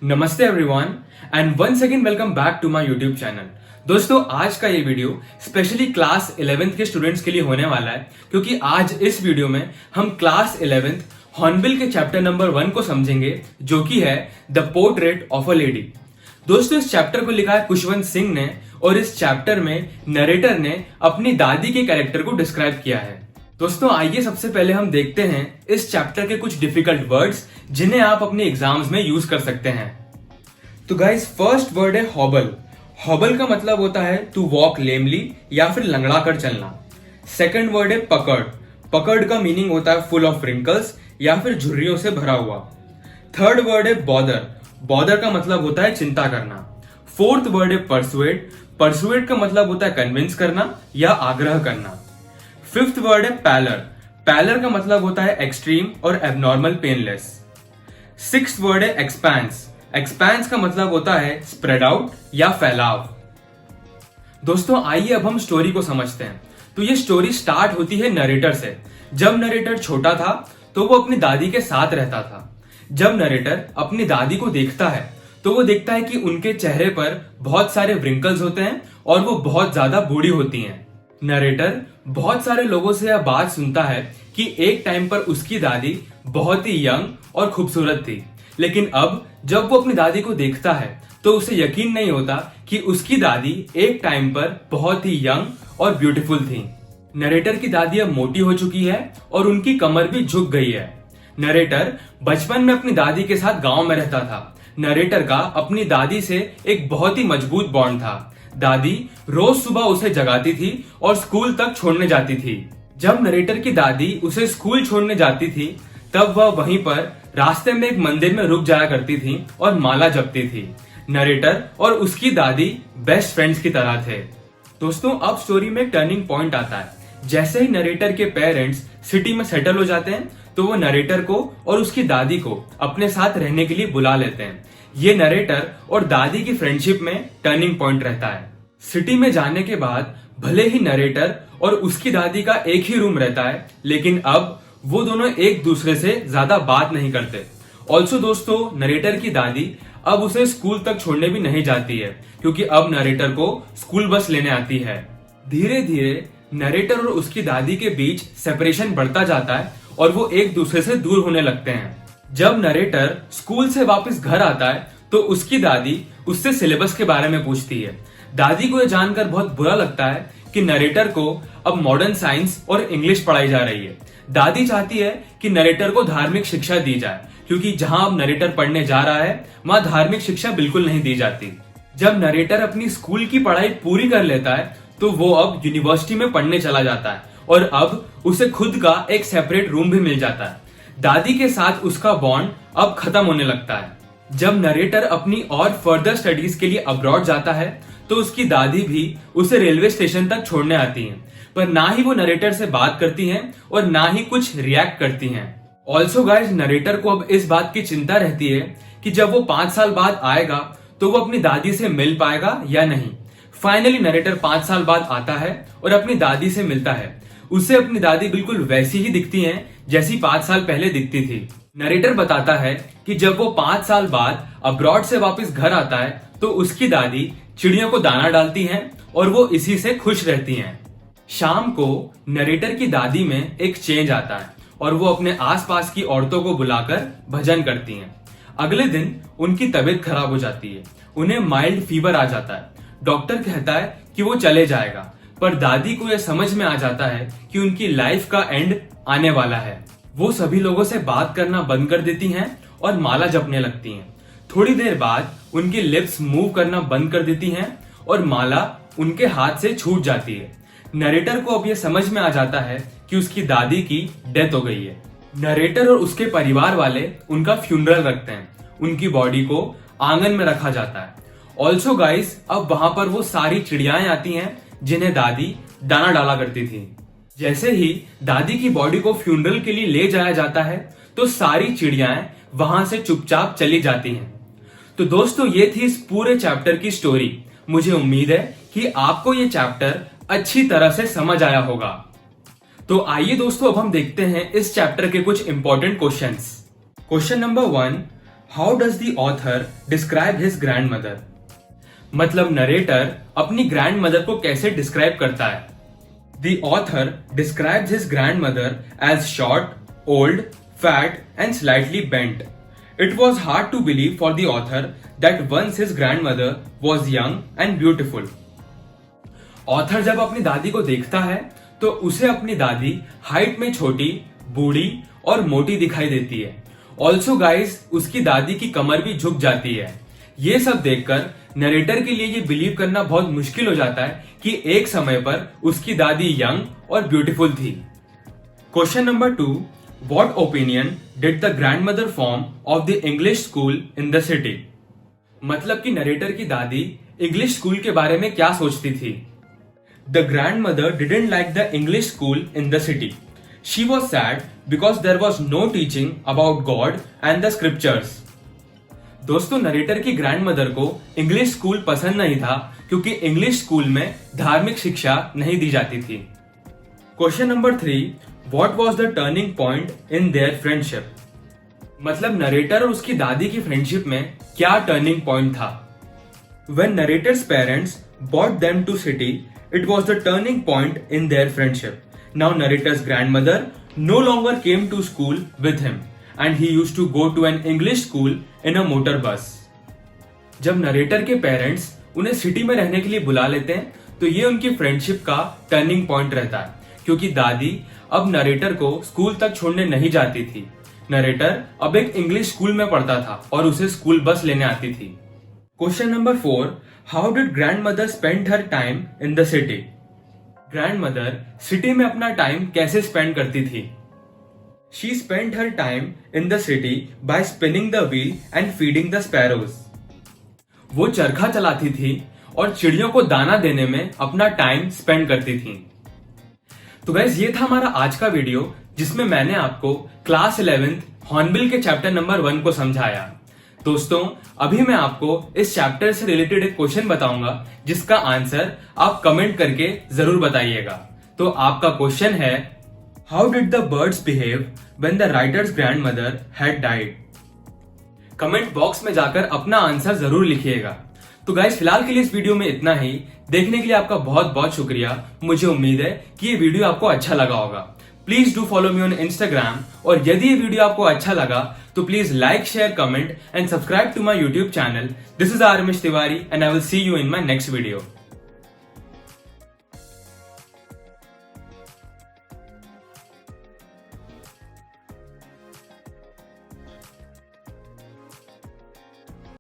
नमस्ते everyone and once again welcome back to my YouTube channel. दोस्तों आज का ये वीडियो स्पेशली क्लास 11th के स्टूडेंट्स के लिए होने वाला है, क्योंकि आज इस वीडियो में हम क्लास 11th हॉर्नबिल के चैप्टर नंबर 1 को समझेंगे, जो कि है the portrait of a lady. दोस्तों इस चैप्टर को लिखा है खुशवंत सिंह ने और इस चैप्टर में नरेटर ने अपनी दादी के कैरेक्टर को डिस्क्राइब किया है। दोस्तों आइए सबसे पहले हम देखते हैं इस चैप्टर के कुछ डिफिकल्ट वर्ड्स जिन्हें आप अपने एग्जाम्स में यूज कर सकते हैं। तो गाइस फर्स्ट वर्ड है हॉबल। हॉबल का मतलब होता है टू वॉक लेमली या फिर लंगड़ा कर चलना। सेकंड वर्ड है पकड़। पकड़ का मीनिंग होता है फुल ऑफ रिंकल्स या फिर झुर्रियों से भरा हुआ। थर्ड वर्ड है बॉदर। बॉदर का मतलब होता है चिंता करना। फोर्थ वर्ड है परसुएट। परसुएट का मतलब होता है कन्विंस करना या आग्रह करना। फिफ्थ वर्ड है पैलर। पैलर का मतलब होता है एक्सट्रीम और एबनॉर्मल पेनलेस। सिक्स्थ वर्ड है एक्सपैंस। एक्सपैंस का मतलब होता है स्प्रेड आउट या फैलाव। दोस्तों आइए अब हम स्टोरी को समझते हैं। तो ये स्टोरी स्टार्ट होती है नरेटर से। जब नरेटर छोटा था तो वो अपनी दादी के साथ रहता था। जब नरेटर अपनी दादी को देखता है तो वो देखता है कि उनके चेहरे पर बहुत सारे व्रिंकल्स होते हैं और वो बहुत ज्यादा बूढ़ी होती हैं। नरेटर बहुत सारे लोगों से यह बात सुनता है कि एक टाइम पर उसकी दादी बहुत ही यंग और खूबसूरत थी, लेकिन अब जब वो अपनी दादी को देखता है तो उसे यकीन नहीं होता कि उसकी दादी एक टाइम पर बहुत ही यंग और ब्यूटीफुल थी। नरेटर की दादी अब मोटी हो चुकी है और उनकी कमर भी झुक गई है। नरेटर बचपन में अपनी दादी के साथ गांव में रहता था। नरेटर का अपनी दादी से एक बहुत ही मजबूत बॉन्ड था। दादी रोज सुबह उसे जगाती थी और स्कूल तक छोड़ने जाती थी। जब नरेटर की दादी उसे स्कूल छोड़ने जाती थी तब वह वहीं पर रास्ते में एक मंदिर में रुक जाया करती थी और माला जपती थी। नरेटर और उसकी दादी बेस्ट फ्रेंड्स की तरह थे। दोस्तों अब स्टोरी में एक टर्निंग पॉइंट आता है। जैसे ही नरेटर के पेरेंट्स सिटी में सेटल हो जाते हैं तो वो नरेटर को और उसकी दादी को अपने साथ रहने के लिए बुला लेते हैं। ये नरेटर और दादी की फ्रेंडशिप में टर्निंग पॉइंट रहता है। सिटी में जाने के बाद भले ही नरेटर और उसकी दादी का एक ही रूम रहता है, लेकिन अब वो दोनों एक दूसरे से ज्यादा बात नहीं करते। ऑल्सो दोस्तों नरेटर की दादी अब उसे स्कूल तक छोड़ने भी नहीं जाती है, क्योंकि अब नरेटर को स्कूल बस लेने आती है। धीरे धीरे नरेटर और उसकी दादी के बीच सेपरेशन बढ़ता जाता है और वो एक दूसरे से दूर होने लगते हैं। जब नरेटर स्कूल से वापस घर आता है तो उसकी दादी उससे सिलेबस के बारे में पूछती है। दादी को यह जानकर बहुत बुरा लगता है कि नरेटर को अब मॉडर्न साइंस और इंग्लिश पढ़ाई जा रही है। दादी चाहती है कि नरेटर को धार्मिक शिक्षा दी जाए, क्योंकि जहां अब नरेटर पढ़ने जा रहा है वहां धार्मिक शिक्षा बिल्कुल नहीं दी जाती। जब नरेटर अपनी स्कूल की पढ़ाई पूरी कर लेता है तो वो अब यूनिवर्सिटी में पढ़ने चला जाता है और अब उसे खुद का एक सेपरेट रूम भी मिल जाता है। दादी के साथ उसका बॉन्ड अब खत्म होने लगता है। जब नरेटर अपनी और फर्दर स्टडीज के लिए अब्रॉड जाता है तो उसकी दादी भी उसे रेलवे स्टेशन तक छोड़ने आती हैं, पर ना ही वो नरेटर से बात करती हैं और ना ही कुछ रिएक्ट करती हैं। ऑल्सो गाइस नरेटर को अब इस बात की चिंता रहती है कि जब वो 5 साल बाद आएगा तो वो अपनी दादी से मिल पाएगा या नहीं। फाइनली नरेटर 5 साल बाद आता है और अपनी दादी से मिलता है। उसे अपनी दादी बिल्कुल वैसी ही दिखती हैं जैसी 5 साल पहले दिखती थी। नरेटर बताता है कि जब वो 5 साल बाद अब्रॉड से वापस घर आता है तो उसकी दादी चिड़ियों को दाना डालती हैं और वो इसी से खुश रहती हैं। शाम को नरेटर की दादी में एक चेंज आता है और वो अपने आसपास की औरतों को बुलाकर भजन करती हैं। अगले दिन उनकी तबीयत खराब हो जाती है। उन्हें माइल्ड फीवर आ जाता है। डॉक्टर कहता है कि वो चले जाएगा, पर दादी को यह समझ में आ जाता है कि उनकी लाइफ का एंड आने वाला है। वो सभी लोगों से बात करना बंद कर देती हैं और माला जपने लगती हैं। थोड़ी देर बाद उनकी लिप्स मूव करना बंद कर देती हैं और माला उनके हाथ से छूट जाती है। नरेटर को अब यह समझ में आ जाता है कि उसकी दादी की डेथ हो गई है। नरेटर और उसके परिवार वाले उनका फ्यूनरल रखते हैं। उनकी बॉडी को आंगन में रखा जाता है। ऑल्सो गाइस अब वहां पर वो सारी चिड़ियाएं आती हैं जिन्हें दादी दाना डाला करती थी। जैसे ही दादी की बॉडी को फ्यूनरल के लिए ले जाया जाता है तो सारी चिड़ियाएं वहां से चुपचाप चली जाती हैं। तो दोस्तों ये थी इस पूरे चैप्टर की स्टोरी। मुझे उम्मीद है कि आपको ये चैप्टर अच्छी तरह से समझ आया होगा। तो आइए दोस्तों अब हम देखते हैं इस चैप्टर के कुछ important questions. Question number 1, how does the author describe his grand mother? मतलब नरेटर अपनी ग्रैंड मदर को कैसे डिस्क्राइब करता है? The author describes his grand mother as short, old, fat and slightly bent. It was hard to believe for the author that once his grandmother was young and beautiful. Author जब अपनी दादी को देखता है तो उसे अपनी दादी हाइट में छोटी, बूढ़ी और मोटी दिखाई देती है. ऑल्सो गाइज उसकी दादी की कमर भी झुक जाती है. ये सब देखकर नरेटर के लिए ये बिलीव करना बहुत मुश्किल हो जाता है कि एक समय पर उसकी दादी यंग और ब्यूटीफुल थी. Question number 2. What opinion did the grandmother form of the English school in the city? मतलब कि नरेटर की दादी इंग्लिश स्कूल के बारे में क्या सोचती थी? The grandmother didn't like the English school in the city. She was sad because there was no teaching about God and the scriptures. दोस्तों नरेटर की ग्रैंडमदर को इंग्लिश स्कूल पसंद नहीं था क्योंकि इंग्लिश स्कूल में धार्मिक शिक्षा नहीं दी जाती थी. Question number 3. What was the turning point in their friendship? मतलब नरेटर और उसकी दादी की फ्रेंडशिप में क्या टर्निंग पॉइंट था? When narrator's parents brought them to city, it was the turning point in their friendship. Now narrator's grandmother no longer came to school with him, and he used to go to an English school in a motor bus. जब narrator के parents उन्हें city में रहने के लिए बुला लेते हैं तो ये उनकी फ्रेंडशिप का टर्निंग पॉइंट रहता है क्योंकि दादी अब नरेटर को स्कूल तक छोड़ने नहीं जाती थी. नरेटर अब एक इंग्लिश स्कूल में पढ़ता था और उसे स्कूल बस लेने आती थी. Question number 4. How did grandmother spend her time in the city? Grandmother city में अपना टाइम कैसे स्पेंड करती थी? She spend her time in the city bye spinning the wheel and feeding the sparrows. वो चरखा चलाती थी और चिड़ियों को दाना देने में अपना टाइम स्पेंड करती थी. तो गाइस ये था हमारा आज का वीडियो जिसमें मैंने आपको क्लास 11th हॉर्नबिल के चैप्टर नंबर 1 को समझाया. दोस्तों अभी मैं आपको इस चैप्टर से रिलेटेड एक क्वेश्चन बताऊंगा जिसका आंसर आप कमेंट करके जरूर बताइएगा. तो आपका क्वेश्चन है, how did the birds behave when the writers grandmother had died? Comment box में जाकर अपना आंसर जरूर लिखिएगा. तो गाइस फिलहाल के लिए इस वीडियो में इतना ही. देखने के लिए आपका बहुत बहुत शुक्रिया. मुझे उम्मीद है कि ये वीडियो आपको अच्छा लगा होगा. Please do follow me on Instagram. और यदि ये वीडियो आपको अच्छा लगा तो please like, share, comment and subscribe to my YouTube channel. This is Armish Tiwari and I will see you in my next video.